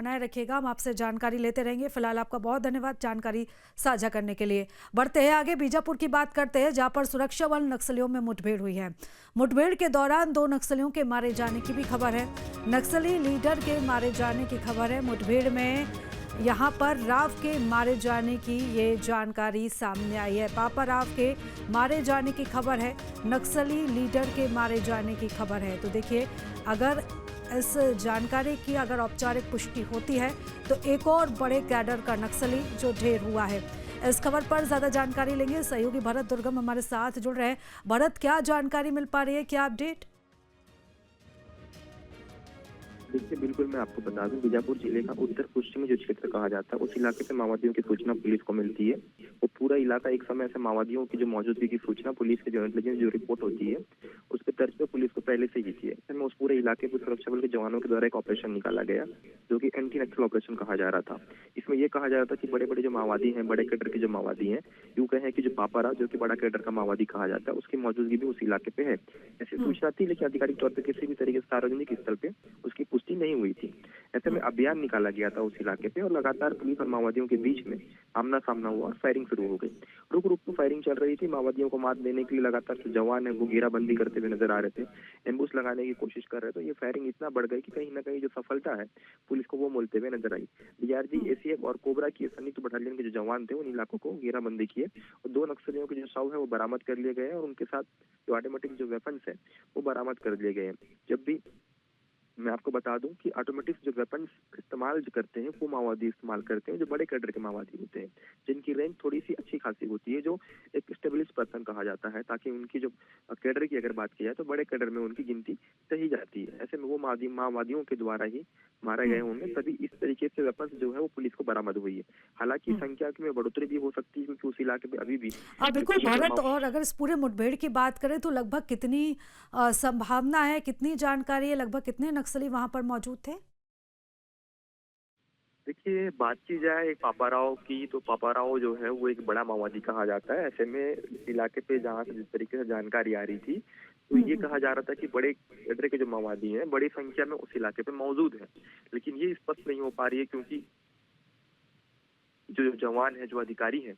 बनाए रखिएगा, हम आपसे जानकारी लेते रहेंगे। फिलहाल आपका बहुत धन्यवाद जानकारी साझा करने के लिए। बढ़ते हैं आगे, बीजापुर की बात करते हैं, जहां पर सुरक्षा बल नक्सलियों में मुठभेड़ हुई है। मुठभेड़ के दौरान 2 नक्सलियों के मारे जाने की भी खबर है। नक्सली लीडर के मारे जाने की खबर है। मुठभेड़ में यहाँ पर राव के मारे जाने की ये जानकारी सामने आई है। पापा राव के मारे जाने की खबर है, नक्सली लीडर के मारे जाने की खबर है। तो देखिए, अगर इस जानकारी की अगर औपचारिक पुष्टि होती है तो एक और बड़े कैडर का नक्सली जो ढेर हुआ है। इस खबर पर ज्यादा जानकारी लेंगे, सहयोगी भरत दुर्गम हमारे साथ जुड़ रहे हैं। भरत, क्या जानकारी मिल पा रही है, क्या अपडेट? देखिए, बिल्कुल मैं आपको बता दूं, बीजापुर जिले का उत्तर पश्चिमी जो क्षेत्र कहा जाता है, उस इलाके से माओवादियों की सूचना पुलिस को मिलती है। वो पूरा इलाका एक समय से माओवादियों की जो मौजूदगी की सूचना पुलिस के जो इंटेलिजेंस जो रिपोर्ट होती है, उसके तर्ज पर पुलिस को पहले से ही थी। ऐसे में उस पूरे इलाके पर सुरक्षा बल के जवानों के द्वारा एक ऑपरेशन निकाला गया, जो कि एंटी नक्सल ऑपरेशन कहा जा रहा था। इसमें यह कहा जा रहा था कि बड़े बड़े जो माओवादी हैं, बड़े कैडर के जो माओवादी हैं, यूं कहें कि जो पापाराव, जो कि बड़ा कैडर का माओवादी कहा जाता है, उसकी मौजूदगी भी उस इलाके पे है। ऐसी सूचना थी, लेकिन आधिकारिक तौर पर किसी भी तरीके से सार्वजनिक स्थल पे उसकी पुष्टि नहीं हुई थी। ऐसे में अभियान निकाला गया था उस इलाके पे, और लगातार पुलिस और माओवादियों के बीच में आमना सामना हुआ और फायरिंग शुरू हो गई। रुक रुक तो फायरिंग चल रही थी। माओवादियों को मात देने के लिए लगातार जो जवान है वो घेराबंदी करते हुए नजर आ रहे थे, एम्बुश लगाने की कोशिश कर रहे थे। ये फायरिंग इतना बढ़ गई कि कहीं ना कहीं जो सफलता है पुलिस को वो मिलते हुए नजर आई। डीआरजी, एसीएफ और कोबरा की संयुक्त बटालियन के जो जवान थे उन इलाकों को घेराबंदी किए और 2 नक्सलियों के जो शव है वो बरामद कर लिए गए हैं, और उनके साथ जो ऑटोमेटिक जो वेपन्स है वो बरामद कर लिए गए हैं। जब भी मैं आपको बता दूं कि ऑटोमेटिक जो वेपन्स इस्तेमाल जो करते हैं वो माओवादी इस्तेमाल करते हैं जो बड़े कैडर के माओवादी होते हैं, जिनकी रेंज थोड़ी सी अच्छी खासी होती है, जो एक स्टेबलिश पर्सन कहा जाता है, ताकि उनकी जो कैडर की अगर बात की जाए तो बड़े कैडर में उनकी गिनती सही जाती है। ऐसे में वो माओवादियों के द्वारा ही मारे गए होंगे, तभी इस तरीके से वेपन्स जो है वो पुलिस को बरामद हुई है। हालांकि संख्या में बढ़ोतरी भी हो सकती है, क्योंकि उस इलाके में अभी भी बिल्कुल भारत, और अगर इस पूरे मुठभेड़ की बात करें तो लगभग कितनी संभावना है, कितनी जानकारी है, लगभग कितने नक्सली वहां पर मौजूद थे? देखिए, बात की जाए पापाराव की, तो पापाराव जो है वो एक बड़ा माओवादी कहा जाता है। ऐसे में इस इलाके पे जहाँ से जिस तरीके से जानकारी आ रही थी, तो ये कहा जा रहा था कि बड़े कैडर के जो माओवादी हैं बड़ी संख्या में उस इलाके पे मौजूद हैं, लेकिन ये स्पष्ट नहीं हो पा रही है, क्योंकि जो जवान है, जो अधिकारी हैं,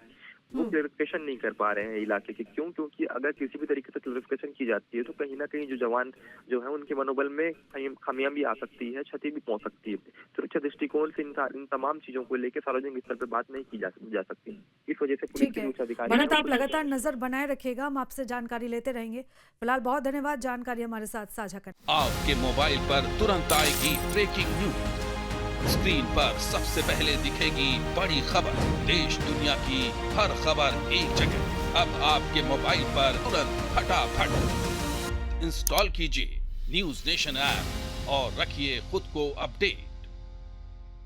वो क्लेरिफिकेशन नहीं कर पा रहे हैं इलाके के। क्यों? क्योंकि अगर किसी भी तरीके से क्लेरिफिकेशन की जाती है तो कहीं ना कहीं जो जवान जो है उनके मनोबल में खामियां भी आ सकती है, क्षति भी पहुंच सकती है। सुरक्षा दृष्टिकोण से इन तमाम चीजों को लेकर सार्वजनिक स्तर पर बात नहीं की जा सकती। इस वजह से पुलिस ठीक के है उच्च अधिकारी भरत, आप लगातार नजर बनाए रखिएगा, हम आपसे जानकारी लेते रहेंगे। फिलहाल बहुत धन्यवाद जानकारी हमारे साथ साझा करने। आपके मोबाइल पर तुरंत आएगी ब्रेकिंग न्यूज, स्क्रीन पर सबसे पहले दिखेगी बड़ी खबर, देश दुनिया की हर खबर एक जगह। अब आपके मोबाइल पर तुरंत फटाफट इंस्टॉल कीजिए न्यूज नेशन ऐप और रखिए खुद को अपडेट।